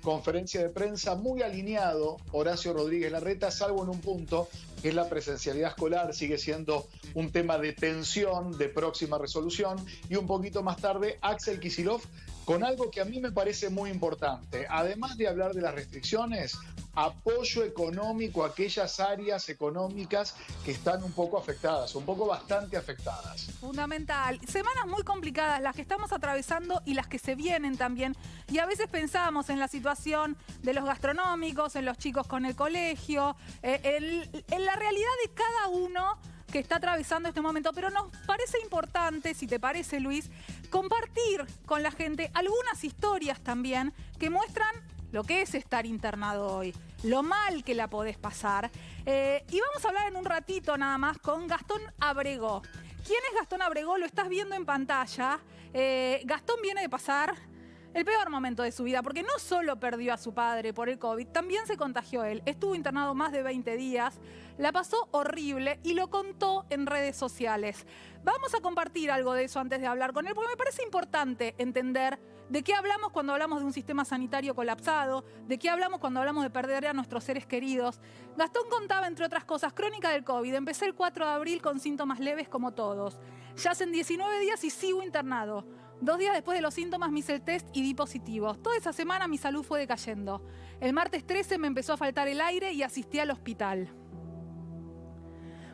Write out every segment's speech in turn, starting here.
conferencia de prensa muy alineado Horacio Rodríguez Larreta, salvo en un punto, que es la presencialidad escolar, sigue siendo un tema de tensión, de próxima resolución, y un poquito más tarde Axel Kicillof con algo que a mí me parece muy importante. Además de hablar de las restricciones, apoyo económico a aquellas áreas económicas que están un poco afectadas, un poco bastante afectadas. Fundamental. Semanas muy complicadas las que estamos atravesando y las que se vienen también. Y a veces pensamos en la situación de los gastronómicos, en los chicos con el colegio, en la realidad de cada uno que está atravesando este momento. Pero nos parece importante, si te parece, Luis, compartir con la gente algunas historias también que muestran lo que es estar internado hoy, lo mal que la podés pasar. Y vamos a hablar en un ratito nada más con Gastón Abregó. ¿Quién es Gastón Abregó? Lo estás viendo en pantalla. Gastón viene de pasar el peor momento de su vida, porque no solo perdió a su padre por el COVID, también se contagió él. Estuvo internado más de 20 días, la pasó horrible y lo contó en redes sociales. Vamos a compartir algo de eso antes de hablar con él, porque me parece importante entender de qué hablamos cuando hablamos de un sistema sanitario colapsado, de qué hablamos cuando hablamos de perder a nuestros seres queridos. Gastón contaba, entre otras cosas, crónica del COVID. Empecé el 4 de abril con síntomas leves como todos. Ya hacen 19 días y sigo internado. 2 días después de los síntomas me hice el test y di positivo. Toda esa semana mi salud fue decayendo. El martes 13 me empezó a faltar el aire y asistí al hospital.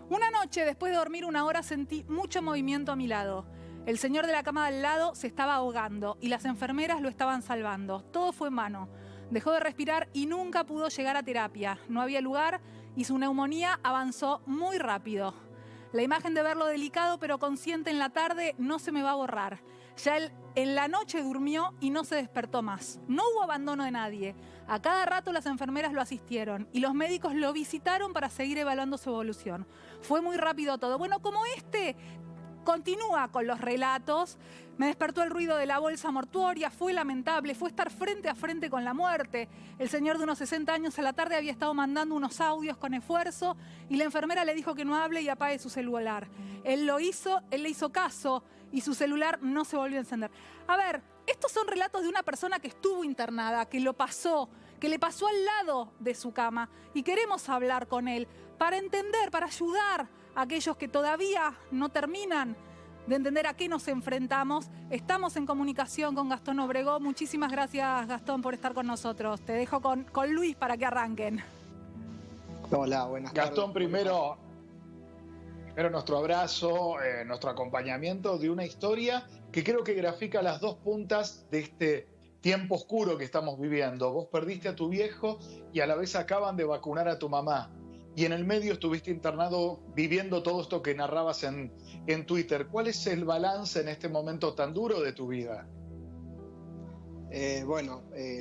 Una noche, después de dormir 1 hora, sentí mucho movimiento a mi lado. El señor de la cama de al lado se estaba ahogando y las enfermeras lo estaban salvando. Todo fue en vano. Dejó de respirar y nunca pudo llegar a terapia. No había lugar y su neumonía avanzó muy rápido. La imagen de verlo delicado pero consciente en la tarde no se me va a borrar. Ya él en la noche durmió y no se despertó más. No hubo abandono de nadie. A cada rato las enfermeras lo asistieron y los médicos lo visitaron para seguir evaluando su evolución. Fue muy rápido todo. Bueno, como continúa con los relatos. Me despertó el ruido de la bolsa mortuoria, fue lamentable, fue estar frente a frente con la muerte. El señor de unos 60 años a la tarde había estado mandando unos audios con esfuerzo y la enfermera le dijo que no hable y apague su celular. Él le hizo caso y su celular no se volvió a encender. A ver, estos son relatos de una persona que estuvo internada, que lo pasó, que le pasó al lado de su cama y queremos hablar con él para entender, para ayudar a aquellos que todavía no terminan de entender a qué nos enfrentamos. Estamos en comunicación con Gastón Abregó. Muchísimas gracias, Gastón, por estar con nosotros. Te dejo con Luis para que arranquen. Hola, buenas tardes. Gastón, primero nuestro abrazo, nuestro acompañamiento de una historia que creo que grafica las dos puntas de este tiempo oscuro que estamos viviendo. Vos perdiste a tu viejo y a la vez acaban de vacunar a tu mamá. Y en el medio estuviste internado viviendo todo esto que narrabas en Twitter. ¿Cuál es el balance en este momento tan duro de tu vida?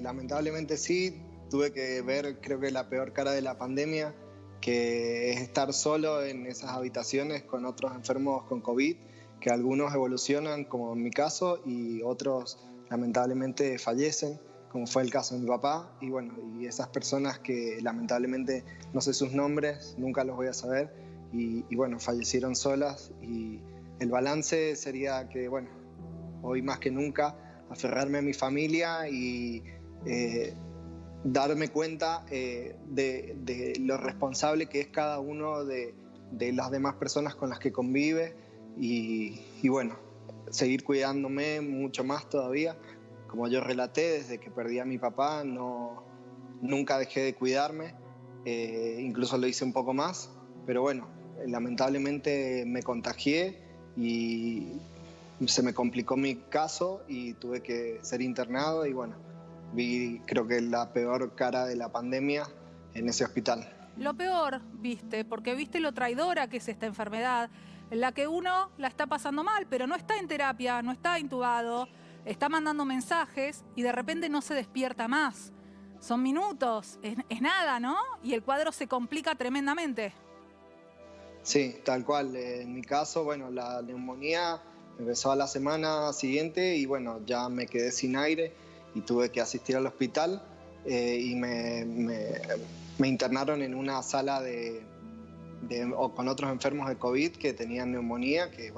Lamentablemente sí, tuve que ver, creo que la peor cara de la pandemia, que es estar solo en esas habitaciones con otros enfermos con COVID, que algunos evolucionan, como en mi caso, y otros lamentablemente fallecen, como fue el caso de mi papá, y esas personas que lamentablemente no sé sus nombres, nunca los voy a saber, y fallecieron solas, y el balance sería que, hoy más que nunca, aferrarme a mi familia y darme cuenta de lo responsable que es cada uno de las demás personas con las que convive, y seguir cuidándome mucho más todavía. Como yo relaté, desde que perdí a mi papá nunca dejé de cuidarme, incluso lo hice un poco más, pero lamentablemente me contagié y se me complicó mi caso y tuve que ser internado y vi creo que la peor cara de la pandemia en ese hospital. Lo peor, viste, porque viste lo traidora que es esta enfermedad, en la que uno la está pasando mal, pero no está en terapia, no está intubado, está mandando mensajes y de repente no se despierta más. Son minutos, es nada, ¿no? Y el cuadro se complica tremendamente. Sí, tal cual. En mi caso, la neumonía empezó a la semana siguiente y ya me quedé sin aire y tuve que asistir al hospital y me internaron en una sala con otros enfermos de COVID que tenían neumonía, que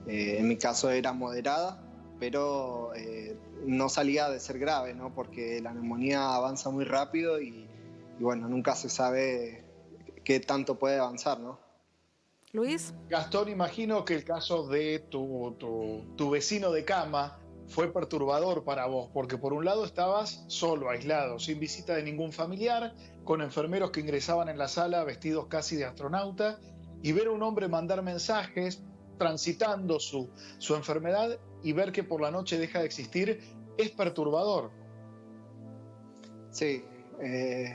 en mi caso era moderada. pero no salía de ser grave, ¿no? Porque la neumonía avanza muy rápido y bueno, nunca se sabe qué tanto puede avanzar, ¿no? Luis. Gastón, imagino que el caso de tu vecino de cama fue perturbador para vos, porque por un lado estabas solo, aislado, sin visita de ningún familiar, con enfermeros que ingresaban en la sala vestidos casi de astronauta, y ver a un hombre mandar mensajes transitando su enfermedad y ver que por la noche deja de existir es perturbador. Sí,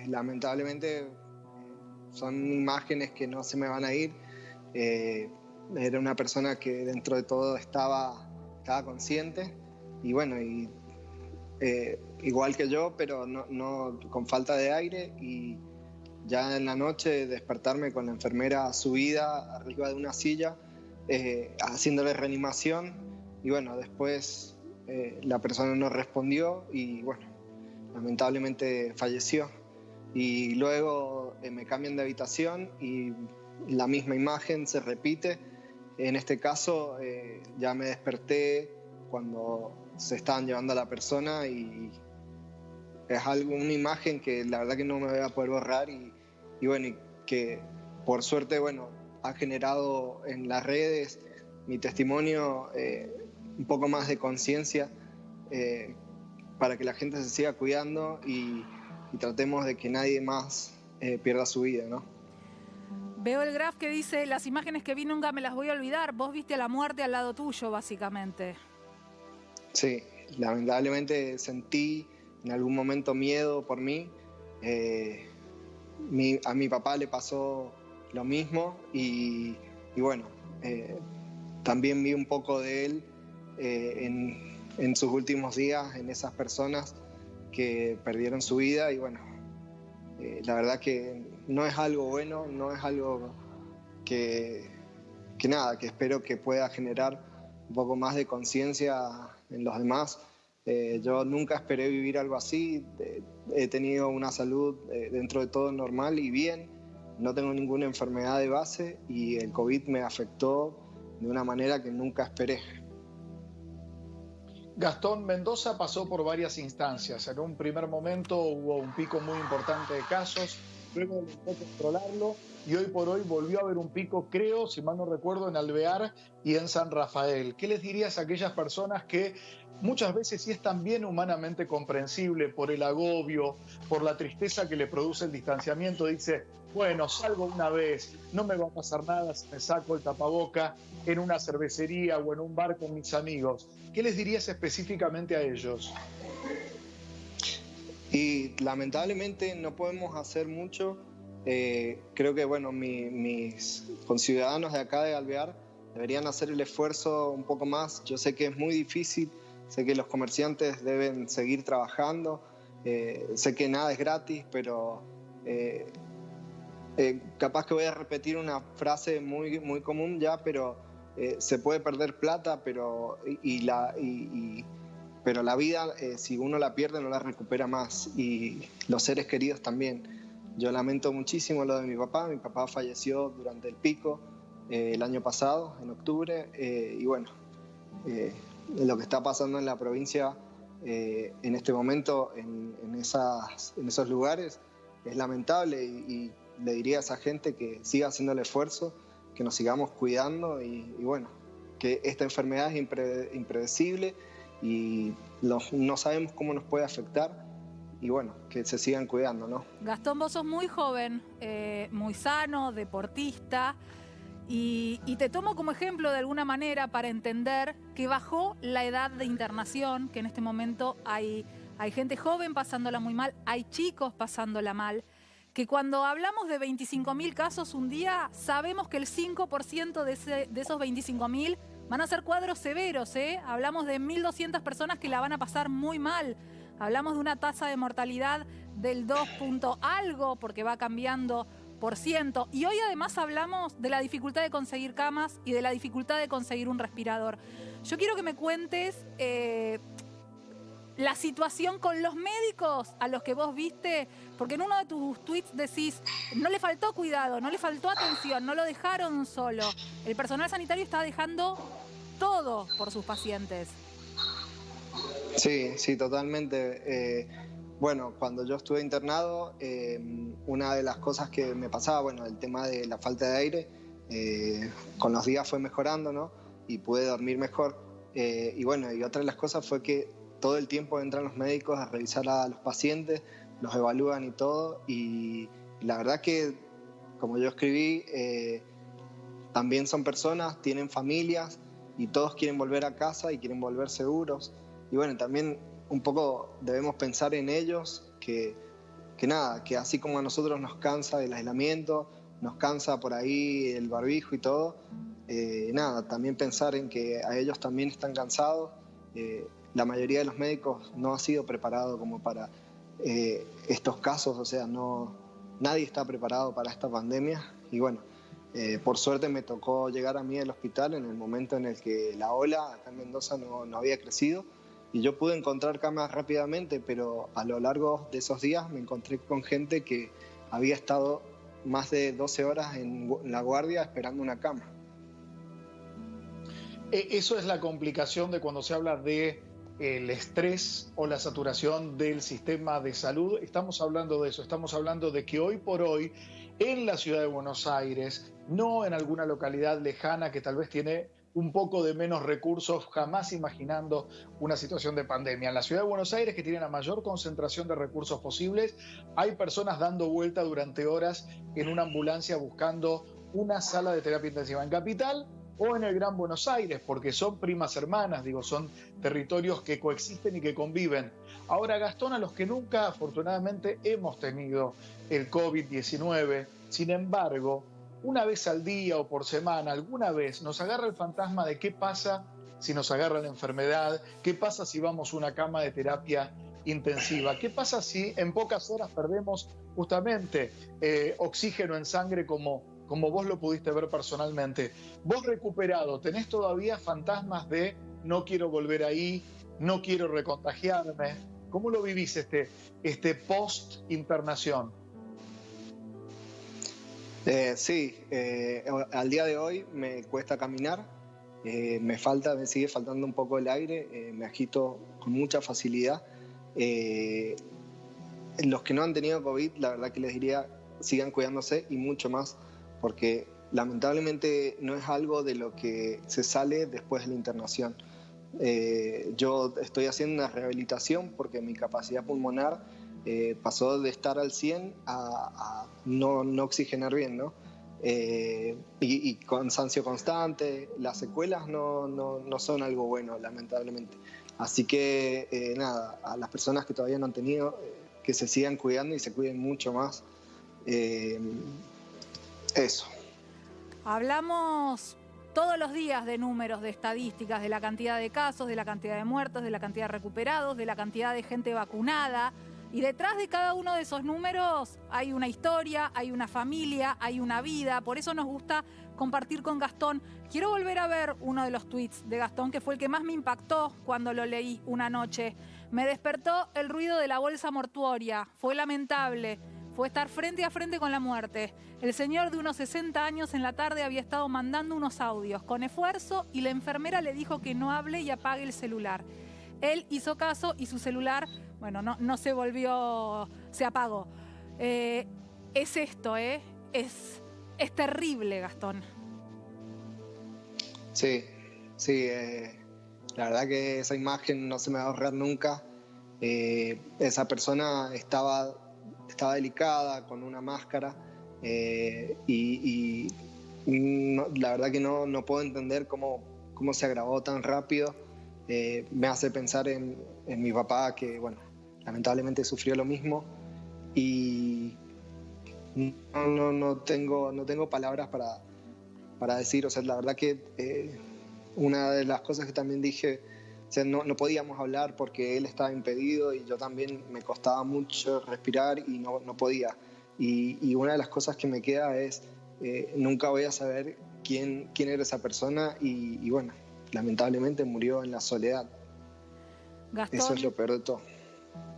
lamentablemente son imágenes que no se me van a ir. Era una persona que dentro de todo estaba consciente y bueno, igual que yo, pero no con falta de aire, y ya en la noche despertarme con la enfermera subida arriba de una silla, haciéndole reanimación, y bueno, después la persona no respondió y bueno, lamentablemente falleció. Y luego me cambian de habitación y la misma imagen se repite. En este caso ya me desperté cuando se estaban llevando a la persona y es una imagen que la verdad que no me voy a poder borrar y bueno, y que por suerte, bueno, ha generado en las redes mi testimonio un poco más de conciencia para que la gente se siga cuidando y tratemos de que nadie más pierda su vida, ¿no? Veo el graph que dice, las imágenes que vi nunca me las voy a olvidar. Vos viste a la muerte al lado tuyo, básicamente. Sí, lamentablemente sentí en algún momento miedo por mí. A mi papá le pasó lo mismo y bueno, también vi un poco de él en sus últimos días, en esas personas que perdieron su vida y bueno, la verdad que no es algo bueno, no es algo que espero que pueda generar un poco más de conciencia en los demás. Yo nunca esperé vivir algo así, he tenido una salud dentro de todo normal y bien, no tengo ninguna enfermedad de base y el COVID me afectó de una manera que nunca esperé. Gastón, Mendoza pasó por varias instancias. En un primer momento hubo un pico muy importante de casos, luego logró controlarlo y hoy por hoy volvió a haber un pico, creo, si mal no recuerdo, en Alvear y en San Rafael. ¿Qué les dirías a aquellas personas que muchas veces sí es también humanamente comprensible por el agobio, por la tristeza que le produce el distanciamiento? Dice, bueno, salgo una vez, no me va a pasar nada si me saco el tapaboca en una cervecería o en un bar con mis amigos. ¿Qué les dirías específicamente a ellos? Y lamentablemente no podemos hacer mucho. Creo que bueno, mis conciudadanos de acá de Alvear deberían hacer el esfuerzo un poco más. Yo sé que es muy difícil, sé que los comerciantes deben seguir trabajando, sé que nada es gratis, pero capaz que voy a repetir una frase muy, muy común ya, pero se puede perder plata, pero la vida, si uno la pierde, no la recupera más, y los seres queridos también. Yo lamento muchísimo lo de mi papá falleció durante el pico el año pasado, en octubre, y bueno, lo que está pasando en la provincia en este momento, en esos lugares, es lamentable y le diría a esa gente que siga haciendo el esfuerzo, que nos sigamos cuidando y bueno, que esta enfermedad es impredecible y no sabemos cómo nos puede afectar y bueno, que se sigan cuidando, ¿no? Gastón, vos sos muy joven, muy sano, deportista y te tomo como ejemplo de alguna manera para entender que bajó la edad de internación, que en este momento hay gente joven pasándola muy mal, hay chicos pasándola mal, que cuando hablamos de 25.000 casos un día, sabemos que el 5% de esos 25.000 van a ser cuadros severos, ¿eh? Hablamos de 1.200 personas que la van a pasar muy mal. Hablamos de una tasa de mortalidad del 2 punto algo, porque va cambiando por ciento. Y hoy además hablamos de la dificultad de conseguir camas y de la dificultad de conseguir un respirador. Yo quiero que me cuentes la situación con los médicos a los que vos viste, porque en uno de tus tweets decís, no le faltó cuidado, no le faltó atención, no lo dejaron solo. El personal sanitario está dejando todo por sus pacientes. Sí, sí, totalmente. Bueno, cuando yo estuve internado, una de las cosas que me pasaba, bueno, el tema de la falta de aire, con los días fue mejorando, ¿no? Y pude dormir mejor. Y bueno, y otra de las cosas fue que todo el tiempo entran los médicos a revisar a los pacientes, los evalúan y todo. Y la verdad que, como yo escribí, también son personas, tienen familias y todos quieren volver a casa y quieren volver seguros. Y bueno, también un poco debemos pensar en ellos, que nada, que así como a nosotros nos cansa el aislamiento, nos cansa por ahí el barbijo y todo, nada, también pensar en que a ellos también están cansados. La mayoría de los médicos no ha sido preparado como para estos casos, o sea, nadie está preparado para esta pandemia. Y bueno, por suerte me tocó llegar a mí al hospital en el momento en el que la ola acá en Mendoza no había crecido. Y yo pude encontrar camas rápidamente, pero a lo largo de esos días me encontré con gente que había estado más de 12 horas en la guardia esperando una cama. Eso es la complicación de cuando se habla de el estrés o la saturación del sistema de salud. Estamos hablando de eso, estamos hablando de que hoy por hoy en la ciudad de Buenos Aires, no en alguna localidad lejana que tal vez tiene un poco de menos recursos, jamás imaginando una situación de pandemia. En la ciudad de Buenos Aires, que tiene la mayor concentración de recursos posibles, hay personas dando vuelta durante horas en una ambulancia buscando una sala de terapia intensiva en Capital o en el Gran Buenos Aires, porque son primas hermanas, digo, son territorios que coexisten y que conviven. Ahora, Gastón, a los que nunca, afortunadamente, hemos tenido el COVID-19, sin embargo, una vez al día o por semana, alguna vez, nos agarra el fantasma de qué pasa si nos agarra la enfermedad, qué pasa si vamos a una cama de terapia intensiva, qué pasa si en pocas horas perdemos justamente oxígeno en sangre como vos lo pudiste ver personalmente. Vos recuperado, ¿tenés todavía fantasmas de no quiero volver ahí, no quiero recontagiarme? ¿Cómo lo vivís este post-internación? Sí, al día de hoy me cuesta caminar, me sigue faltando un poco el aire, me agito con mucha facilidad. Los que no han tenido COVID, la verdad que les diría sigan cuidándose y mucho más, porque lamentablemente no es algo de lo que se sale después de la internación. Yo estoy haciendo una rehabilitación porque mi capacidad pulmonar pasó de estar al 100 a no oxigenar bien, ¿no? Y cansancio constante, las secuelas no son algo bueno, lamentablemente. Así que nada, a las personas que todavía no han tenido, que se sigan cuidando y se cuiden mucho más. Eso. Hablamos todos los días de números, de estadísticas, de la cantidad de casos, de la cantidad de muertos, de la cantidad de recuperados, de la cantidad de gente vacunada. Y detrás de cada uno de esos números hay una historia, hay una familia, hay una vida. Por eso nos gusta compartir con Gastón. Quiero volver a ver uno de los tweets de Gastón, que fue el que más me impactó cuando lo leí una noche. Me despertó el ruido de la bolsa mortuoria. Fue lamentable. Fue estar frente a frente con la muerte. El señor de unos 60 años en la tarde había estado mandando unos audios con esfuerzo y la enfermera le dijo que no hable y apague el celular. Él hizo caso y su celular, bueno, no se volvió, se apagó. Es esto, es terrible, Gastón. Sí, la verdad que esa imagen no se me va a borrar nunca. Esa persona estaba delicada, con una máscara, y la verdad que no puedo entender cómo se agravó tan rápido. Me hace pensar en mi papá, que bueno, lamentablemente sufrió lo mismo, y no tengo palabras para decir. O sea, la verdad que una de las cosas que también dije, o sea, no podíamos hablar porque él estaba impedido y yo también me costaba mucho respirar y no podía. Y una de las cosas que me queda es, nunca voy a saber quién era esa persona y bueno, lamentablemente murió en la soledad. Gastón, eso es lo peor de todo.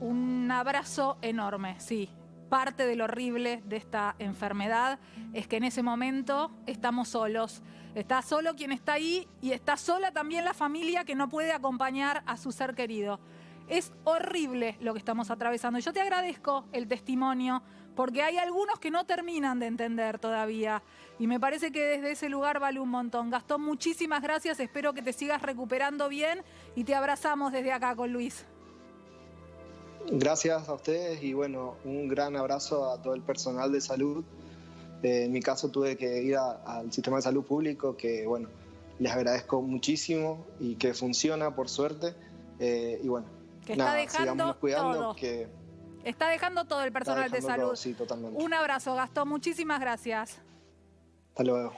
Un abrazo enorme, sí. Parte de lo horrible de esta enfermedad es que en ese momento estamos solos. Está solo quien está ahí y está sola también la familia que no puede acompañar a su ser querido. Es horrible lo que estamos atravesando. Y yo te agradezco el testimonio, porque hay algunos que no terminan de entender todavía. Y me parece que desde ese lugar vale un montón. Gastón, muchísimas gracias. Espero que te sigas recuperando bien y te abrazamos desde acá con Luis. Gracias a ustedes y bueno, un gran abrazo a todo el personal de salud. En mi caso tuve que ir al sistema de salud público, que bueno, les agradezco muchísimo y que funciona por suerte. Y bueno, que está nada, dejando sigámonos cuidando. todo. Que está dejando todo el personal de salud. todo, sí, totalmente. Un abrazo, Gastón. Muchísimas gracias. Hasta luego.